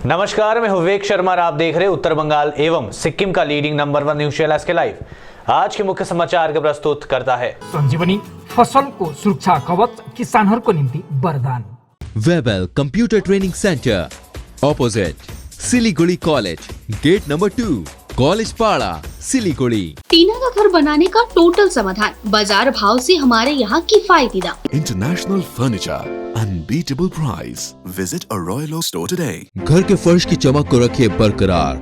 नमस्कार, मैं विवेक शर्मा और आप देख रहे हैं उत्तर बंगाल एवं सिक्किम का लीडिंग नंबर 1 न्यूज चैनल के लाइव। आज के मुख्य समाचार का प्रस्तुत करता है संजीवनी फसल को सुरक्षा कवच किसानहरूको निम्ति वरदान। Webel computer training centre opposite Siliguri college, gate number 2, college Para, Siliguri. टीना का घर बनाने का टोटल समाधान, बाजार भाव से हमारे यहाँ किफायती दाम। International furniture, unbeatable price. Visit a Royal Oak store today. घर के फर्श की चमक को रखिए बरकरार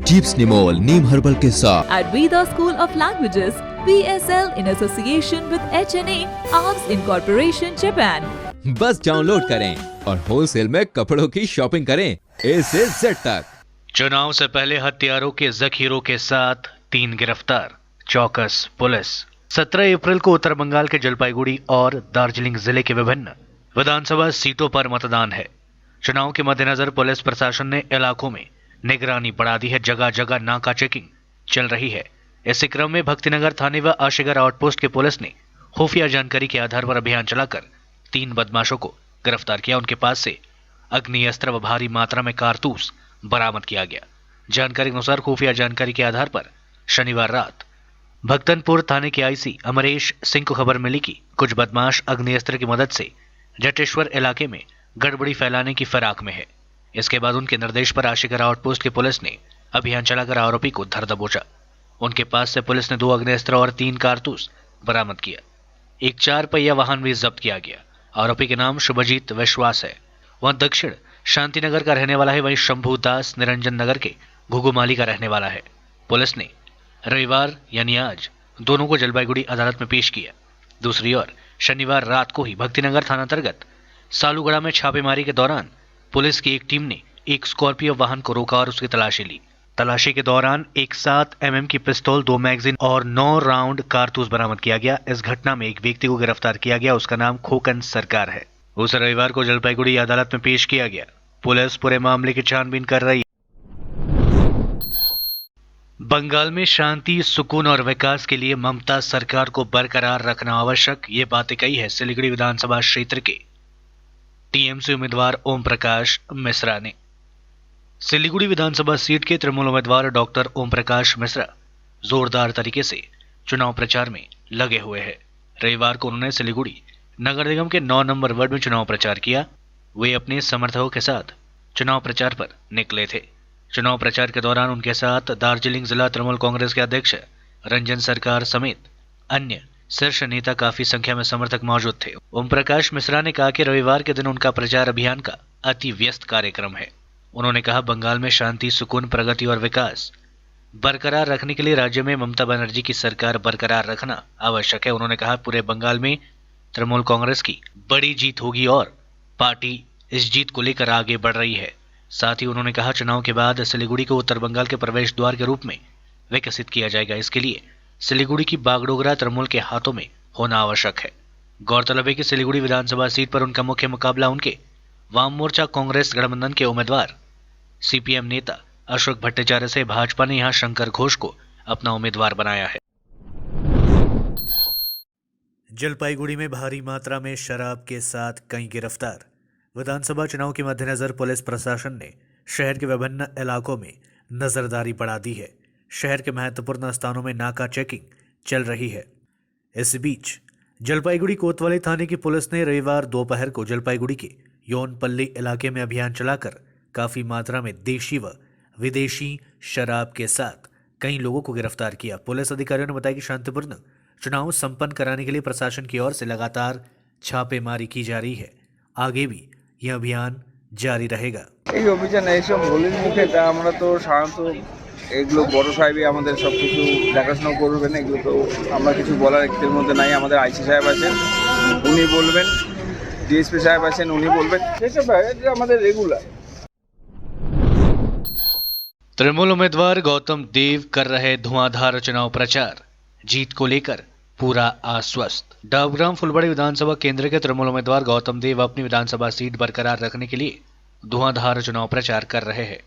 जीप्स निमोल नीम हर्बल के साथ। At Veda School of Languages, VSL in association with HNA, Arms Incorporation, Japan. बस डाउनलोड करें और होलसेल में कपड़ों की शॉपिंग करें A से Z तक। चुनाव से पहले हथियारों के जखीरों के साथ 3 गिरफ्तार, चौकस पुलिस। 17 अप्रैल को उत्तर बंगाल के जलपाईगुड़ी और दार्जिलिंग जिले के विभिन्न विधानसभा सीटों पर मतदान है। चुनाव के मद्देनजर पुलिस प्रशासन ने इलाकों में निगरानी बढ़ा दी है। जगह जगह नाका चेकिंग चल रही है। इसी क्रम में भक्तिनगर थाने व आशिगर आउटपोस्ट की पुलिस ने खुफिया जानकारी के आधार पर अभियान चलाकर 3 बदमाशों को गिरफ्तार किया। उनके पास से अग्निअस्त्र व भारी मात्रा में कारतूस बरामद किया गया। जानकारी के अनुसार खुफिया जानकारी के आधार पर शनिवार रात भक्तनपुर थाने के आईसी अमरेश सिंह को खबर मिली कि कुछ बदमाश अग्निअस्त्र की मदद से जटेश्वर इलाके में गड़बड़ी फैलाने की फिराक में है। इसके बाद उनके निर्देश पर आशिगर आउटपोस्ट की पुलिस ने अभियान चलाकर आरोपी को धर दबोचा। उनके पास से पुलिस ने 2 अग्निअस्त्र और 3 कारतूस बरामद किया। एक 4 पहिया वाहन भी जब्त किया गया। आरोपी के नाम शुभजीत विश्वास है। वह दक्षिण शांतिनगर का रहने वाला है। वहीं शंभू दास निरंजन नगर के घुघुमाली का रहने वाला है। पुलिस ने रविवार यानी आज दोनों को जलपाईगुड़ी अदालत में पेश किया। दूसरी ओर शनिवार रात को ही भक्तिनगर थाना अंतर्गत सालूगढ़ा में छापेमारी के दौरान पुलिस की एक टीम ने एक स्कॉर्पियो वाहन को रोका और उसकी तलाशी ली। तलाशी के दौरान एक 7 mm की पिस्तौल, 2 मैगजीन और 9 राउंड कारतूस बरामद किया गया। इस घटना में एक व्यक्ति को गिरफ्तार किया गया। उसका नाम खोकन सरकार है। उसे रविवार को जलपाईगुड़ी अदालत में पेश किया गया। पुलिस पूरे मामले की छानबीन कर रही है। बंगाल में शांति, सुकून और विकास के लिए ममता सरकार को बरकरार रखना आवश्यक, ये बातें कही है सिलीगुड़ी विधानसभा क्षेत्र के टीएमसी उम्मीदवार ओम प्रकाश मिश्रा ने। सिलीगुड़ी विधानसभा सीट के तृणमूल उम्मीदवार डॉक्टर ओम प्रकाश मिश्रा जोरदार तरीके से चुनाव प्रचार में लगे हुए हैं। रविवार को उन्होंने सिलीगुड़ी नगर निगम के 9 नंबर वार्ड में चुनाव प्रचार किया। वे अपने समर्थकों के साथ चुनाव प्रचार पर निकले थे। चुनाव प्रचार के दौरान उनके साथ दार्जिलिंग जिला तृणमूल कांग्रेस के अध्यक्ष रंजन सरकार समेत अन्य शीर्ष नेता काफी संख्या में समर्थक मौजूद थे। ओम प्रकाश मिश्रा ने कहा कि रविवार के दिन उनका प्रचार अभियान का अति व्यस्त कार्यक्रम है। उन्होंने कहा, बंगाल में शांति, सुकून, प्रगति और विकास बरकरार रखने के लिए राज्य में ममता बनर्जी की सरकार बरकरार रखना आवश्यक है। उन्होंने कहा, पूरे बंगाल में तृणमूल कांग्रेस की बड़ी जीत होगी और पार्टी इस जीत को लेकर आगे बढ़ रही है। साथ ही उन्होंने कहा, चुनाव के बाद सिलीगुड़ी को उत्तर बंगाल के प्रवेश द्वार के रूप में विकसित किया जाएगा। इसके लिए सिलीगुड़ी की बागडोगरा तृणमूल के हाथों में होना आवश्यक है। गौरतलब है कि सिलीगुड़ी विधानसभा सीट पर उनका मुख्य मुकाबला उनके वाम मोर्चा कांग्रेस गठबंधन के उम्मीदवार सीपीएम नेता अशोक भट्टाचार्य से। भाजपा ने यहां शंकर घोष को अपना उम्मीदवार बनाया है। जलपाईगुड़ी में भारी मात्रा में शराब के साथ कई गिरफ्तार। विधानसभा चुनाव के मद्देनजर पुलिस प्रशासन ने शहर के विभिन्न इलाकों में नजरदारी बढ़ा दी है। शहर के महत्वपूर्ण स्थानों में नाका चेकिंग चल रही है। इस बीच जलपाईगुड़ी कोतवाली थाने की पुलिस ने रविवार दोपहर को जलपाईगुड़ी के योनपल्ली इलाके में अभियान चलाकर काफी मात्रा में देशी व विदेशी शराब के साथ कई लोगों को गिरफ्तार किया। पुलिस अधिकारियों ने बताया कि शांतिपूर्ण चुनाव संपन्न कराने के लिए प्रशासन की ओर से लगातार छापेमारी की जा रही है। आगे भी यह अभियान जारी रहेगा। এই অভিযান এইসব বলির মুখে তা আমরা তো সাধারণত এগুলো বড় সাহেবই আমাদের সব কিছু দেখাশোনা করবেন। এগুলো তো আমরা কিছু বলার এর মধ্যে নাই। আমাদের আইসি সাহেব আছেন, উনি বলবেন, ডিএসপি সাহেব আছেন, উনি বলবেন। সেসব আমাদের রেগুলার। तृणमूल उम्मीदवार गौतम देव कर रहे धुआंधार चुनाव प्रचार, जीत को लेकर पूरा आश्वस्त। डाबग्राम फुलबाड़ी विधानसभा केंद्र के तृणमूल उम्मीदवार गौतम देव अपनी विधानसभा सीट बरकरार रखने के लिए धुआंधार चुनाव प्रचार कर रहे हैं।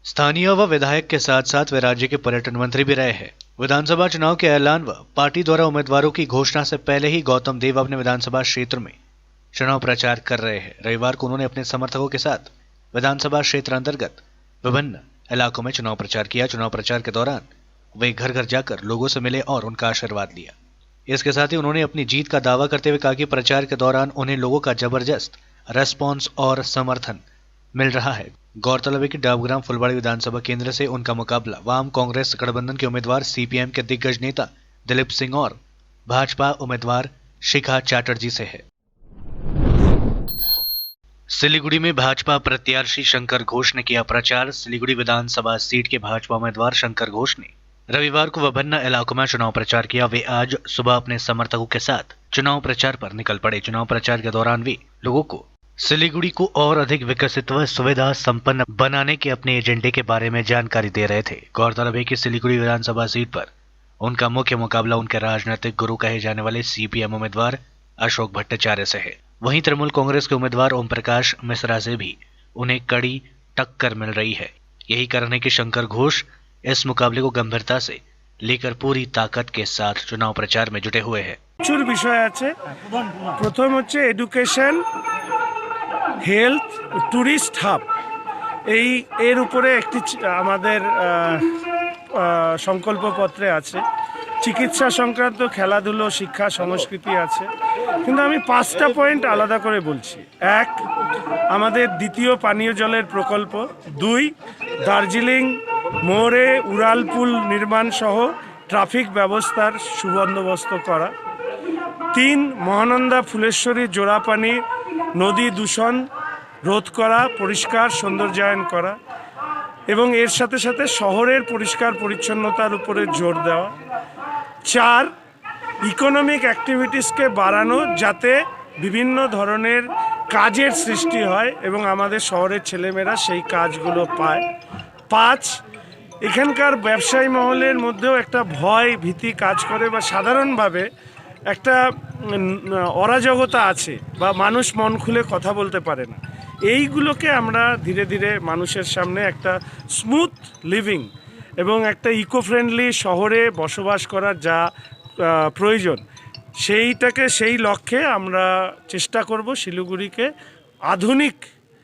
स्थानीय व विधायक के साथ साथ वे राज्य के पर्यटन मंत्री भी रहे हैं। विधानसभा चुनाव के ऐलान व पार्टी द्वारा उम्मीदवारों की घोषणा से पहले ही गौतम देव अपने विधानसभा क्षेत्र में चुनाव प्रचार कर रहे हैं। रविवार को उन्होंने अपने समर्थकों के साथ विधानसभा क्षेत्र अंतर्गत विभिन्न इलाकों में चुनाव प्रचार किया। चुनाव प्रचार के दौरान वे घर घर जाकर लोगों से मिले और उनका आशीर्वाद लिया। इसके साथ ही उन्होंने अपनी जीत का दावा करते हुए कहा कि प्रचार के दौरान उन्हें लोगों का जबरदस्त रेस्पॉन्स और समर्थन मिल रहा है। गौरतलब है कि डाबग्राम फुलबाड़ी विधानसभा केंद्र से उनका मुकाबला वाम कांग्रेस गठबंधन के उम्मीदवार सीपीएम के दिग्गज नेता दिलीप सिंह और भाजपा उम्मीदवार शिखा चैटर्जी से है। सिलीगुड़ी में भाजपा प्रत्याशी शंकर घोष ने किया प्रचार। सिलीगुड़ी विधानसभा सीट के भाजपा उम्मीदवार शंकर घोष ने रविवार को विभिन्न इलाकों में चुनाव प्रचार किया। वे आज सुबह अपने समर्थकों के साथ चुनाव प्रचार पर निकल पड़े। चुनाव प्रचार के दौरान वे लोगों को सिलीगुड़ी को और अधिक विकसित व सुविधा संपन्न बनाने के अपने एजेंडे के बारे में जानकारी दे रहे थे। गौरतलब है कि सिलीगुड़ी विधानसभा सीट पर उनका मुख्य मुकाबला उनके राजनीतिक गुरु कहे जाने वाले सीपीएम उम्मीदवार अशोक भट्टाचार्य से है। वहीं तृणमूल कांग्रेस के उम्मीदवार ओम प्रकाश मिश्रा से भी उन्हें कड़ी टक्कर मिल रही है। यही कारण है कि शंकर घोष इस मुकाबले को गंभीरता से लेकर पूरी ताकत के साथ चुनाव प्रचार में जुटे हुए हैं। प्रचुर विषय আছে। প্রথম হচ্ছে এডুকেশন, হেলথ, টুরিস্ট হাব, এর উপরে একটি আমাদের সংকল্পপত্রে আছে। চিকিৎসা সংক্রান্ত, খেলাধুলো, শিক্ষা, সংস্কৃতি আছে। কিন্তু আমি 5টা পয়েন্ট আলাদা করে বলছি। 1, আমাদের দ্বিতীয় পানীয় জলের প্রকল্প। 2, দার্জিলিং মোড়ে উড়ালপুল নির্মাণ সহ ট্রাফিক ব্যবস্থার সুবন্দোবস্ত করা। 3, মহানন্দা ফুলেশ্বরী জোড়াপানি নদী দূষণ রোধ করা, পরিষ্কার সৌন্দর্যায়ন করা এবং এর সাথে সাথে শহরের পরিষ্কার পরিচ্ছন্নতার উপরে জোর দেওয়া। 4, ইকোনমিক অ্যাক্টিভিটিসকে বাড়ানো যাতে বিভিন্ন ধরনের কাজের সৃষ্টি হয় এবং আমাদের শহরের ছেলেমেয়েরা সেই কাজগুলো পায়। 5, এখানকার ব্যবসায়ী মহলের মধ্যেও একটা ভয় ভীতি কাজ করে বা সাধারণভাবে একটা অরাজকতা আছে বা মানুষ মন খুলে কথা বলতে পারে না। এইগুলোকে আমরা ধীরে ধীরে মানুষের সামনে একটা স্মুথ লিভিং এবং একটা ইকো ফ্রেন্ডলি শহরে বসবাস করার যা প্রয়োজন সেই লক্ষ্যে আমরা চেষ্টা করব শিলিগুড়িকে আধুনিক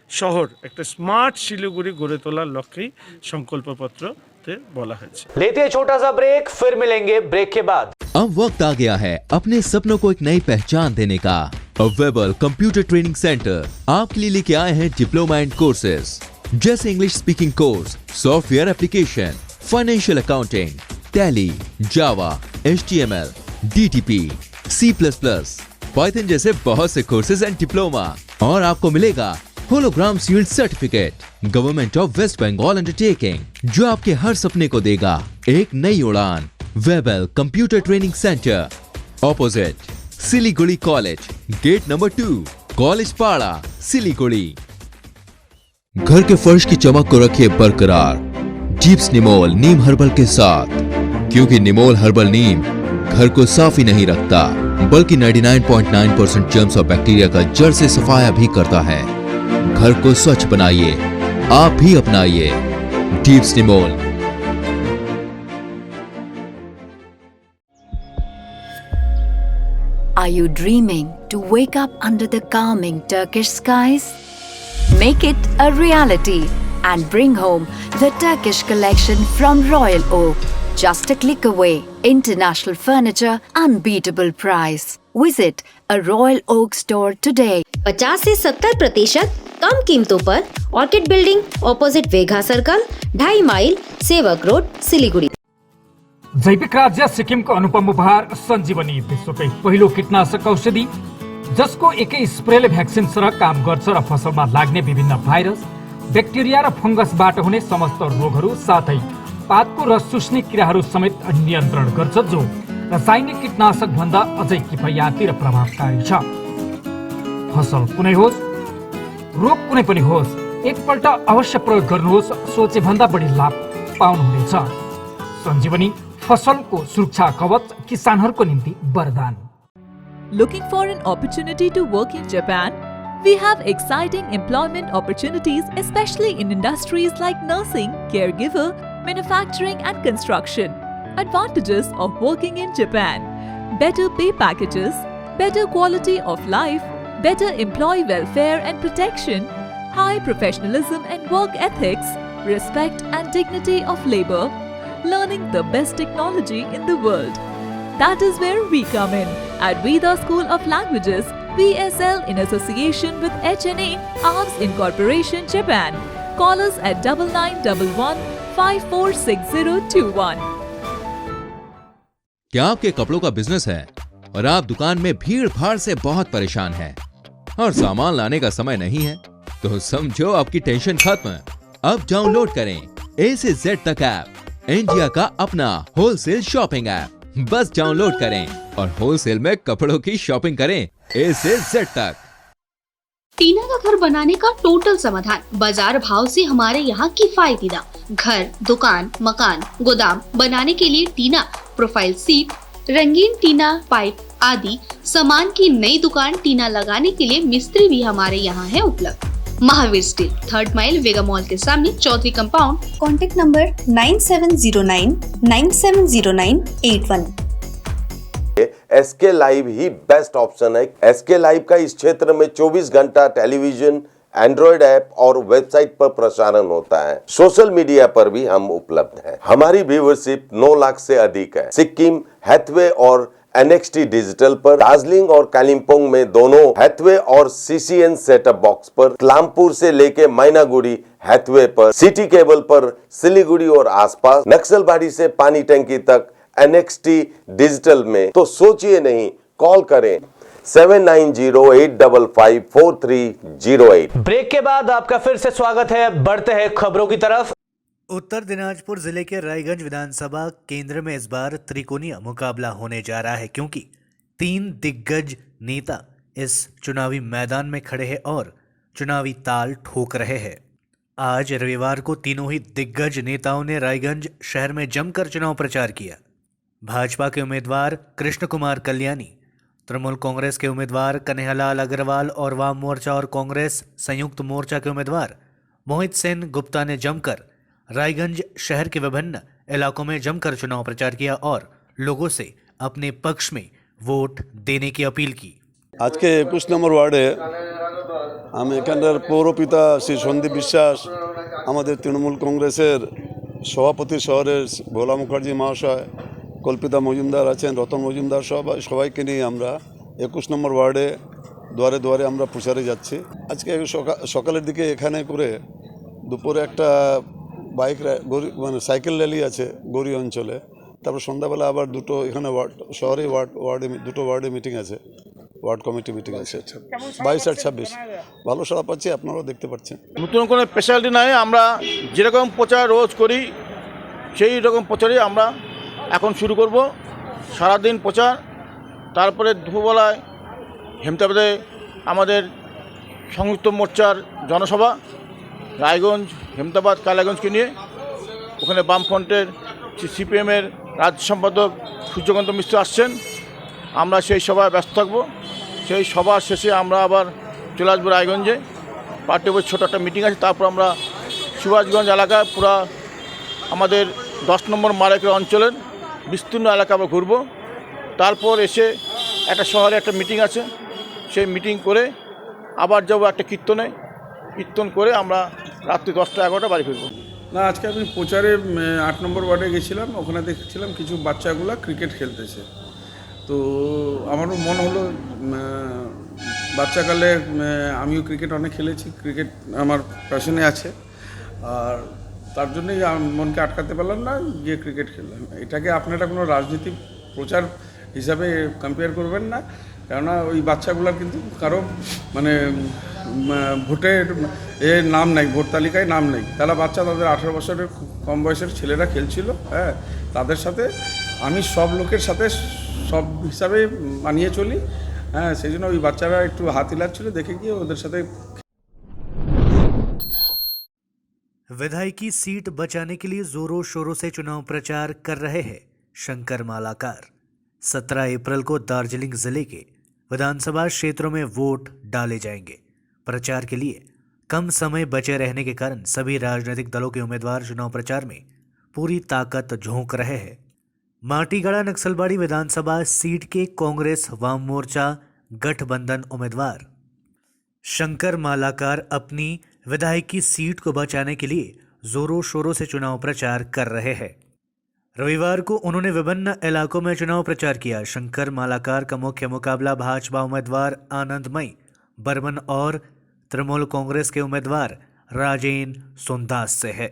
শহর, একটা স্মার্ট শিলিগুড়ি গড়ে তোলার লক্ষ্যেই সংকল্পপত্রতে বলা হয়েছে। लेते हैं छोटा सा ब्रेक, फिर मिलेंगे ब्रेक के बाद। अब वक्त आ गया है अपने सपनों को एक नई पहचान देने का। अवेलेबल कंप्यूटर ट्रेनिंग सेंटर आपके लिए लेके आए हैं डिप्लोमा एंड कोर्सेज जैसे English speaking course, software application, financial accounting, Tally, Java, HTML, DTP, C++, Python जैसे बहुत से कोर्सेज एंड डिप्लोमा। और आपको मिलेगा hologram sealed certificate government of West Bengal undertaking, जो आपके हर सपने को देगा एक नई उड़ान। Webel computer training centre, opposite Siliguri college, gate number 2, college Para, Siliguri. घर के फर्श की चमक को रखिए बरकरार जीप्स निमोल नीम हर्बल के साथ, क्योंकि निमोल हर्बल नीम घर को साफ ही नहीं रखता बल्कि 99.9% जर्म्स और बैक्टीरिया का जड़ से सफाया भी करता है। घर को स्वच्छ बनाइए, आप भी अपनाइए deeps Nimol. Are you dreaming to wake up under the calming Turkish skies? Make it a reality and bring home the Turkish collection from Royal Oak. Just a click away. International furniture, unbeatable price. Visit a Royal Oak store today. 50 से 70% कम कीमतों पर orchid building opposite Vegha circle, 2.5 mile, Sevoke road, Siliguri. जैविक राज्य सिक्किमको अनुपम उपहार सञ्जीवनी, विश्वकै पहिलो कीटनाशक औषधि जसको एकै स्प्रेले भ्याक्सिन सरह काम गर्छ र फसलमा लाग्ने विभिन्न भाइरस, ब्याक्टेरिया र फंगसबाट हुने समस्त रोगहरू साथै पातको रस चुस्ने किराहरू समेत नियन्त्रण गर्छ, जो रासायनिक कीटनाशक भन्दा अझै किफायती र प्रभावकारी छ। फसल कुनै होस्, रोग कुनै पनि होस्, एकपल्ट अवश्य प्रयोग गर्नुहोस्, सोचे भन्दा बढी लाभ पाउनुहुनेछ। सञ्जीवनी फसलको सुरक्षा कवच, किसानहरूको निम्ति वरदान। Looking for an opportunity to work in Japan? We have exciting employment opportunities, especially in industries like nursing, caregiver, manufacturing and construction. Advantages of working in Japan: better pay packages, better quality of life, better employee welfare and protection, high professionalism and work ethics, respect and dignity of labor, learning the best technology in the world. That is where we come in at Veda School of Languages, VSL, in association with HNA Arms Incorporation, Japan. Call us at 9911 546021. क्या आपके कपड़ों का business है और आप दुकान में भीड़ भाड़ से बहुत परेशान हैं और सामान लाने का समय नहीं है? तो समझो आपकी टेंशन खत्म। अब डाउनलोड करें A से Z तक ऐप, इंडिया का अपना होलसेल शॉपिंग ऐप। बस डाउनलोड करें और होलसेल में कपड़ों की शॉपिंग करें A से Z तक। टीना का घर बनाने का टोटल समाधान, बाजार भाव से हमारे यहाँ किफायती दाम। घर, दुकान, मकान, गोदाम बनाने के लिए टीना, प्रोफाइल सीट, रंगीन टीना, पाइप आदि सामान की नई दुकान टीना लगाने के लिए मिस्त्री भी हमारे यहाँ है उपलब्ध। Mahavir steel, 3rd mile, Vega mall के सामने, Chaudhary compound. Contact number 9709970981। SK live ही बेस्ट ऑप्शन है। एसके लाइव का इस क्षेत्र में 24 घंटा टेलीविजन, एंड्रॉइड ऐप और वेबसाइट पर प्रसारण होता है। सोशल मीडिया पर भी हम उपलब्ध हैं। हमारी व्यूवरशिप 9 लाख से अधिक है। सिक्किम, हैथवे और NXT डिजिटल पर, दार्जिलिंग और कालिम्पोंग में दोनों हैथवे और CCN सेटअप बॉक्स पर, क्लामपुर से लेके मैनागुड़ी हैथवे पर, सिटी केबल पर, सिलीगुड़ी और आसपास, नक्सलबाड़ी से पानी टंकी तक NXT डिजिटल में। तो सोचिए नहीं, कॉल करें 7908554308। ब्रेक के बाद आपका फिर से स्वागत है। बढ़ते हैं खबरों की तरफ। उत्तर दिनाजपुर जिले के रायगंज विधानसभा केंद्र में इस बार त्रिकोणीय मुकाबला होने जा रहा है, क्योंकि 3 दिग्गज नेता इस चुनावी मैदान में खड़े हैं और चुनावी ताल ठोक रहे हैं। आज रविवार को तीनों ही दिग्गज नेताओं ने रायगंज शहर में जमकर चुनाव प्रचार किया। भाजपा के उम्मीदवार कृष्ण कुमार कल्याणी, तृणमूल कांग्रेस के उम्मीदवार कन्हैयालाल अग्रवाल और वाम मोर्चा और कांग्रेस संयुक्त मोर्चा के उम्मीदवार मोहित सेन गुप्ता ने जमकर रायगंज शहर के विभिन्न इलाकों में जमकर चुनाव प्रचार किया और लोगों से अपने पक्ष में वोट देने की अपील की। आज के 21 नम्बर वार्डे हम एखानकार पौरपिता श्री सन्दीप विश्वास, हमारे तृणमूल कांग्रेसের सभापति शहरेर भोला मुखार्जी महाशय, कल्पिता मजुमदार आছেন, रतन मजुमदार সবাইকে নিয়ে আমরা 21 নম্বর ওয়ার্ডে দুয়ারে দুয়ারে আমরা প্রচারে যাচ্ছি। আজকে সকালের দিকে এখানে করে দুপুরে একটা বাইক মানে সাইকেল র্যালি আছে গৌরী অঞ্চলে, তারপর সন্ধ্যাবেলা আবার দুটো এখানে শহরে ওয়ার্ডে দুটো ওয়ার্ডে মিটিং আছে, ওয়ার্ড কমিটি মিটিং আছে 22 আর 26। ভালো সাড়া পাচ্ছি, আপনারাও দেখতে পাচ্ছেন। নতুন কোনো স্পেশালিটি নাই, আমরা যেরকম প্রচার রোজ করি সেই রকম প্রচারই আমরা এখন শুরু করব। সারাদিন প্রচার, তারপরে দুপুরবেলায় হেমতাবাদে আমাদের সংযুক্ত মোর্চার জনসভা, রায়গঞ্জ, হেমতাবাদ, কালিয়াগঞ্জকে নিয়ে। ওখানে বামফ্রন্টের CPM-এর রাজ্য সম্পাদক সূর্যকান্ত মিশ্র আসছেন। আমরা সেই সভায় ব্যস্ত থাকব। সেই সভা শেষে আমরা আবার চলে আসবো রায়গঞ্জে। পার্টি অফিস ছোটো একটা মিটিং আছে, তারপর আমরা সুভাষগঞ্জ এলাকায় পুরা আমাদের 10 নম্বর মারেকের অঞ্চলের বিস্তীর্ণ এলাকা আমরা ঘুরব। তারপর এসে একটা শহরে একটা মিটিং আছে, সেই মিটিং করে আবার যাব একটা কীর্তন করে আমরা রাত্রি 10টা-11টা বাড়ি ফিরব। না, আজকে আমি প্রচারে 8 নম্বর ওয়ার্ডে গেছিলাম, ওখানে দেখছিলাম কিছু বাচ্চাগুলো ক্রিকেট খেলতেছে। তো আমারও মন হলো, বাচ্চাকালে আমিও ক্রিকেট অনেক খেলেছি, ক্রিকেট আমার প্যাশনে আছে, আর তার জন্যই মনকে আটকাতে পারলাম না, গিয়ে ক্রিকেট খেললাম। এটাকে আপনারা কোনো রাজনীতি প্রচার হিসাবে কম্পেয়ার করবেন না, কেননা ওই বাচ্চাগুলোর কিন্তু কারো মানে ভোটের নাম নাই, ভোট তালিকায় নাম নেই। তারা বাচ্চা, তাদের 18 বছরের কম বয়সের ছেলেরা খেলছিল। হ্যাঁ, তাদের সাথে আমি সব লোকের সাথে সব হিসাবে মানিয়ে চলি। হ্যাঁ, সেই জন্য ওই বাচ্চারা একটু হাত হিলাচ্ছিল, দেখে গিয়ে ওদের সাথে। विधायकी सीट बचाने के लिए जोरों शोरों से चुनाव प्रचार कर रहे हैं शंकर मालाकार। 17 अप्रैल को दार्जिलिंग जिले के विधानसभा क्षेत्रों में वोट डाले जाएंगे। प्रचार के लिए कम समय बचे रहने के कारण सभी राजनीतिक दलों के उम्मीदवार चुनाव प्रचार में पूरी ताकत झोंक रहे हैं। माटीगढ़ा नक्सलबाड़ी विधानसभा सीट के कांग्रेस वाम मोर्चा गठबंधन उम्मीदवार शंकर मालाकार अपनी विधायकी सीट को बचाने के लिए जोरों शोरों से चुनाव प्रचार कर रहे हैं। रविवार को उन्होंने विभिन्न इलाकों में चुनाव प्रचार किया। शंकर मालाकार का मुख्य मुकाबला भाजपा उम्मीदवार आनंदमयी बर्मन और तृणमूल कांग्रेस के उम्मीदवार राजेंद्र सोनदास से है।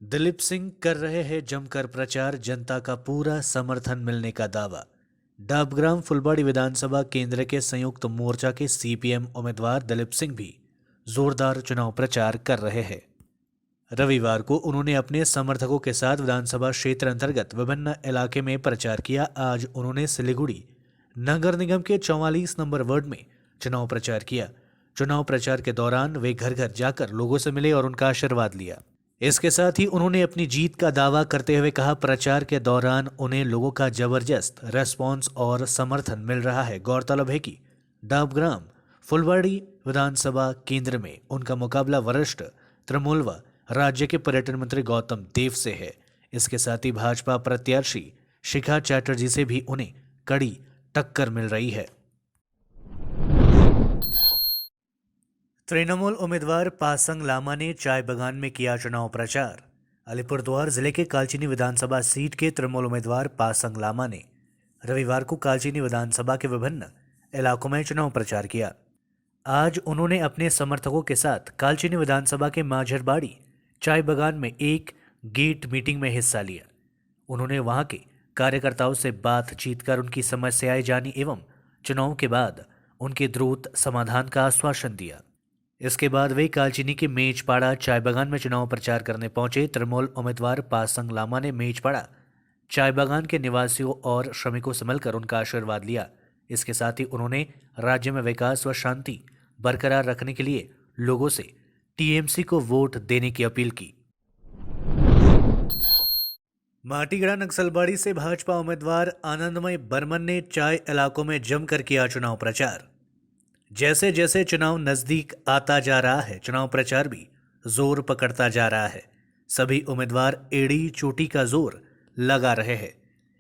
दिलीप सिंह कर रहे हैं जमकर प्रचार, जनता का पूरा समर्थन मिलने का दावा। डाबग्राम फुलबाड़ी विधानसभा केंद्र के संयुक्त मोर्चा के सीपीएम उम्मीदवार दिलीप सिंह भी जोरदार चुनाव प्रचार कर रहे हैं। रविवार को उन्होंने अपने समर्थकों के साथ विधानसभा क्षेत्र अंतर्गत विभिन्न इलाके में प्रचार किया। आज उन्होंने सिलीगुड़ी नगर निगम के 44 नंबर वार्ड में चुनाव प्रचार किया। चुनाव प्रचार के दौरान वे घर घर जाकर लोगों से मिले और उनका आशीर्वाद लिया। इसके साथ ही उन्होंने अपनी जीत का दावा करते हुए कहा, प्रचार के दौरान उन्हें लोगों का जबरदस्त रेस्पॉन्स और समर्थन मिल रहा है। गौरतलब है कि डाबग्राम फुलबाड़ी विधानसभा केंद्र में उनका मुकाबला वरिष्ठ तृणमूल व राज्य के पर्यटन मंत्री गौतम देव से है। इसके साथ ही भाजपा प्रत्याशी शिखा चैटर्जी से भी उन्हें कड़ी टक्कर मिल रही है। तृणमूल उम्मीदवार पासंग लामा ने चाय बागान में किया चुनाव प्रचार। अलीपुरद्वार जिले के कालचिनी विधानसभा सीट के तृणमूल उम्मीदवार पासंग लामा ने रविवार को कालचिनी विधानसभा के विभिन्न इलाकों में चुनाव प्रचार किया। आज उन्होंने अपने समर्थकों के साथ कालचिनी विधानसभा के माझरबाड़ी चाय बागान में एक गेट मीटिंग में हिस्सा लिया। उन्होंने वहां के कार्यकर्ताओं से बातचीत कर उनकी समस्याएं जानी एवं चुनाव के बाद उनके द्रुत समाधान का आश्वासन दिया। इसके बाद वे कालचिनी के मेजपाड़ा चाय बागान में चुनाव प्रचार करने पहुंचे। तृणमूल उम्मीदवार पासंग लामा ने मेजपाड़ा चाय बागान के निवासियों और श्रमिकों से मिलकर उनका आशीर्वाद लिया। इसके साथ ही उन्होंने राज्य में विकास व शांति बरकरार रखने के लिए लोगों से टीएमसी को वोट देने की अपील की। माटीगढ़ नक्सलबाड़ी से भाजपा उम्मीदवार आनंदमयी बर्मन ने चाय इलाकों में जमकर किया चुनाव प्रचार। जैसे जैसे चुनाव नजदीक आता जा रहा है, चुनाव प्रचार भी जोर पकड़ता जा रहा है। सभी उम्मीदवार एड़ी चोटी का जोर लगा रहे हैं।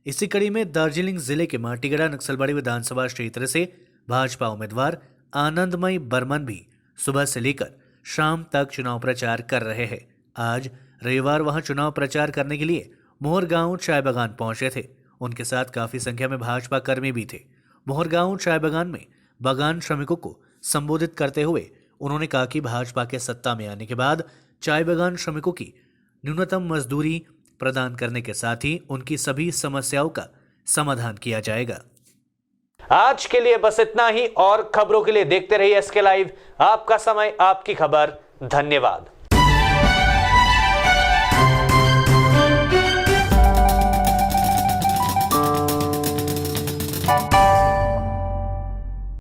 इसी कड़ी में दार्जिलिंग जिले के माटीगढ़ नक्सलबाड़ी विधानसभा क्षेत्र से भाजपा उम्मीदवार आनंदमयी बर्मन भी सुबह से लेकर शाम तक चुनाव प्रचार कर रहे हैं। आज रविवार वहां चुनाव प्रचार करने के लिए मोहरगांव चाय बागान पहुंचे थे। उनके साथ काफी संख्या में भाजपा कर्मी भी थे। मोहरगांव चाय बागान में बागान श्रमिकों को संबोधित करते हुए उन्होंने कहा कि भाजपा के सत्ता में आने के बाद चाय बागान श्रमिकों की न्यूनतम मजदूरी प्रदान करने के साथ ही उनकी सभी समस्याओं का समाधान किया जाएगा। आज के लिए बस इतना ही और खबरों के लिए देखते रहिए एसके लाइव। आपका समय आपकी खबर। धन्यवाद।